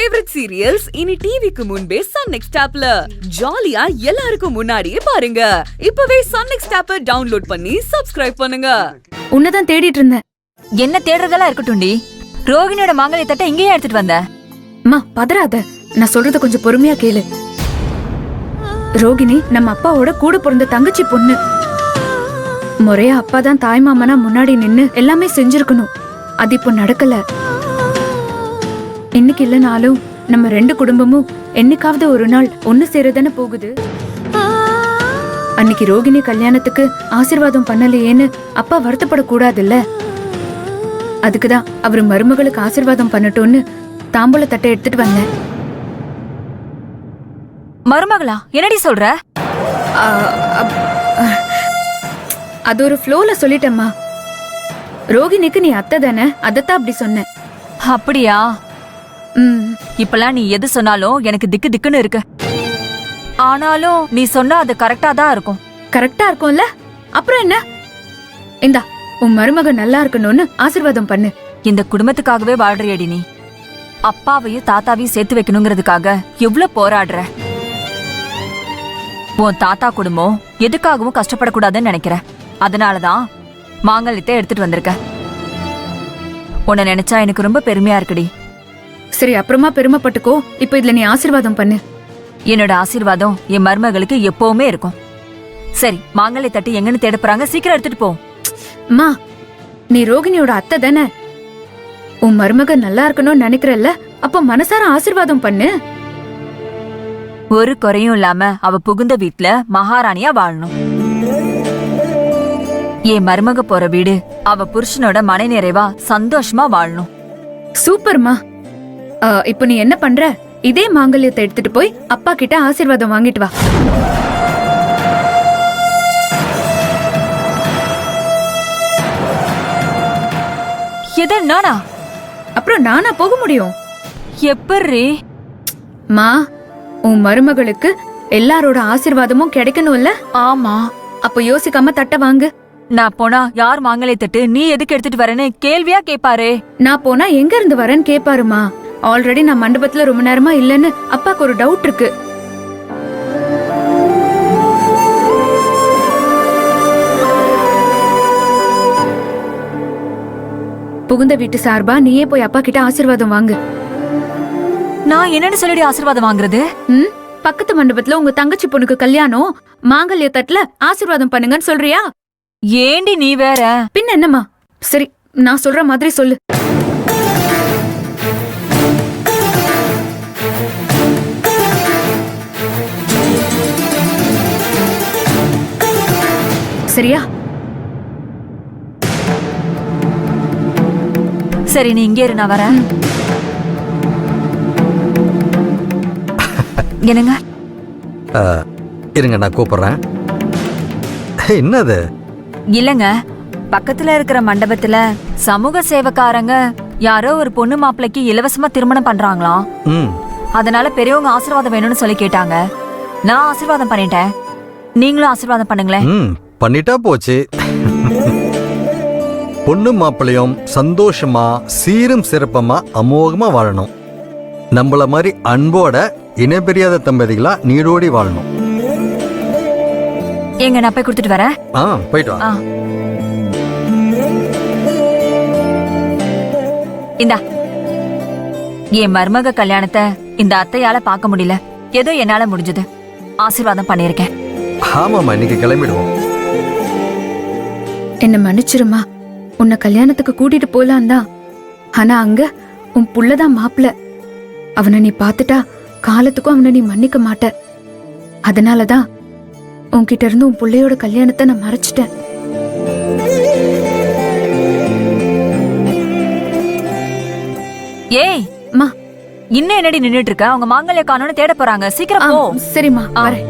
Favourite serials இனி டிவிக்கு முன்பே சன் நெக்ஸ்ட் ஆப்ல ஜாலியா எல்லாருக்கும் முன்னாடியே பாருங்க. இப்பவே சன் நெக்ஸ்ட் ஆப்பை டவுன்லோட் பண்ணி சப்ஸ்கிரைப் பண்ணுங்க. உன்னதான் தேடிட்டு இருந்தேன். என்ன தேடுறதெல்லாம் இருக்கட்டும்டி. ரோகிணியோட மாங்கல்ய தட்டை இங்கேயே எடுத்துட்டு வந்த. அம்மா பதறாத, நான் சொல்றத கொஞ்சம் பொறுமையா கேளு. ரோகிணி நம்ம அப்பாவோட கூட பிறந்த தங்கச்சி பொண்ணு. முறையா அப்பா தான் தாய்மாமனா முன்னாடி நின்னு எல்லாமே செஞ்சிருக்கணும். அது இப்போ நடக்கல. இன்னைக்கு இல்லனாலும் நம்ம ரெண்டு குடும்பமும் என்னைக்காவது ஒரு நாள் ஒண்ணு சேரதானே போகுது. அன்னைக்கு ரோகிணி கல்யாணத்துக்கு ஆசீர்வாதம் பண்ணலையேன்னு அப்பா வருத்தப்படக்கூடாதுல்ல. அதுக்குதான் அவரு மருமகளுக்கு ஆசீர்வாதம் பண்ணட்டும்னு தாம்பூல தட்டை எடுத்துட்டு வந்தேன். மருமகளா? என்னடி சொல்ற? அது ஒரு ஃப்ளோல சொல்லிட்டேம்மா. ரோகிணிக்கு நீ அத்தை தானே, அதத்தான் அப்படி சொன்னேன். அப்படியா? இப்பெல்லாம் நீ எது சொன்னாலும் எனக்கு திக்கு திக்குன்னு இருக்கு. ஆனாலும் நீ சொன்னா அது கரெக்டா தான் இருக்கும். கரெக்டா இருக்கும்ல, அப்புறம் என்ன? இந்தா உன் மருமக நல்லா இருக்கணும்னு ஆசீர்வாதம் பண்ணு. இந்த குடும்பத்துக்காகவே வாழ்றியடி நீ. அப்பாவையும் தாத்தாவையும் சேர்த்து வைக்கணுங்கிறதுக்காக எவ்வளவு போராடுற. உன் தாத்தா குடும்பம் எதுக்காகவும் கஷ்டப்படக்கூடாதுன்னு நினைக்கிற. அதனாலதான் மாங்கல்யத்தை எடுத்துட்டு வந்திருக்க. உன்னை நினைச்சா எனக்கு ரொம்ப பெருமையா இருக்குடி. சரி, அப்புறமா பெருமைப்பட்டுக்கோ. இப்ப இதுல நீ ஆசீர்வாதம் பண்ணு. என்னோட ஆசீர்வாதம் என் மருமகளுக்கு எப்பவுமே இருக்கும். சரி, மாங்கல்ய தட்டி எங்கன்னு தேட போறாங்க, சீக்கிரம் எடுத்துட்டு போ. அம்மா, நீ ரோகிணியோட அத்தை தானே. உன் மருமக நல்லா இருக்கணும்னு நினைக்கிறல்ல, அப்ப மனசார ஆசீர்வாதம் பண்ணு. ஒரு குறையும் இல்லாம அவ புகுந்த வீட்டுல மகாராணியா வாழணும். என் மருமக போற வீடு அவ புருஷனோட மனை நிறைவா சந்தோஷமா வாழணும். சூப்பர்மா. இப்ப நீ என்ன பண்ற? இதே மாங்கல்யத்தை எடுத்துட்டு போய் அப்பா கிட்ட ஆசீர்வாதம் வாங்கிட்டு வா. எது நானா? அப்புறம் நானா போக முடியும்? எப்படி? மா, உன் மருமகளுக்கு எல்லாரோட ஆசீர்வாதமும் கிடைக்கணும்ல? ஆமா. அப்ப யோசிக்காம தட்ட வாங்கு. நான் போனா யார் மாங்கல்ய தட்டு நீ எதுக்கு எடுத்துட்டு வரேன்னு கேள்வியா கேப்பாரு. நான் போனா எங்க இருந்து வரேன்னு கேப்பாருமா. ஆல்ரெடி நான் மண்டபத்துல ரொம்ப நேரமா இல்லன்னு அப்பாக்கு ஒரு டவுட் இருக்கு. புகுந்த வீட்டு சார்பா நீயே போய் அப்பா கிட்ட ஆசீர்வாதம் வாங்கு. நான் என்னன்னு சொல்லிடி ஆசீர்வாதம் வாங்குறது? பக்கத்து மண்டபத்துல உங்க தங்கச்சி பொண்ணுக்கு கல்யாணம், மாங்கல்ய தட்டுல ஆசீர்வாதம் பண்ணுங்கன்னு சொல்றியா? ஏண்டி நீ வேற? பின்ன என்னம்மா? சரி, நான் சொல்ற மாதிரி சொல்லு. சரியா? சரி, நீ இங்கே இரு, நான் வரேன். என்னங்க? இருங்க, நான் கூப்பிடுறேன். என்னது? இல்லங்க, பக்கத்துல இருக்கிற மண்டபத்துல சமூக சேவக்காரங்க யாரோ ஒரு பொண்ணு மாப்பிளைக்கு இலவசமா திருமணம் பண்றாங்களாம். அதனால பெரியவங்க ஆசீர்வாதம் வேணும்னு சொல்லி கேட்டாங்க. நான் ஆசீர்வாதம் பண்ணிட்டேன். நீங்களும் ஆசீர்வாதம் பண்ணுங்களேன். பண்ணிட்டா போச்சு. பொண்ணு மாப்பிளையும் சந்தோஷமா சீரும் சிறப்பமா அமோகமா வாழணும். நம்மள மாதிரி அன்போட இணைபிரியாத தம்பதிகளா நீடோடி வாழணும். எங்க நான் போய் கொடுத்துட்டு வரேன். போயிட்டு வா. இந்தா, என் மருமக கல்யாணத்தை இந்த அத்தையால பார்க்க முடியல. ஏதோ என்னால முடிஞ்சது ஆசீர்வாதம் பண்ணிருக்கேன். ஆமாமா, இன்னைக்கு கிளம்பிடுவோம். என்ன மன்னிச்சிருமா. உன்னை கல்யாணத்துக்கு கூட்டிட்டு போலாம் தான். ஆனா அங்க உன் புள்ளதான் மாப்பிள்ள. அவனை நீ பாத்துட்டா காலத்துக்கும் அவனை நீ மன்னிக்க மாட்ட. அதனாலதான் உன்கிட்ட இருந்து உன் புள்ளையோட கல்யாணத்தை நான் மறைச்சிட்டேன். ஏய் மா, இன்னும் என்னடி நின்னுட்டு இருக்க? அவங்க மாங்கல்ய காணோன்னு தேட போறாங்க. சீக்கிரம் போ. சரிம்மா, வரேன்.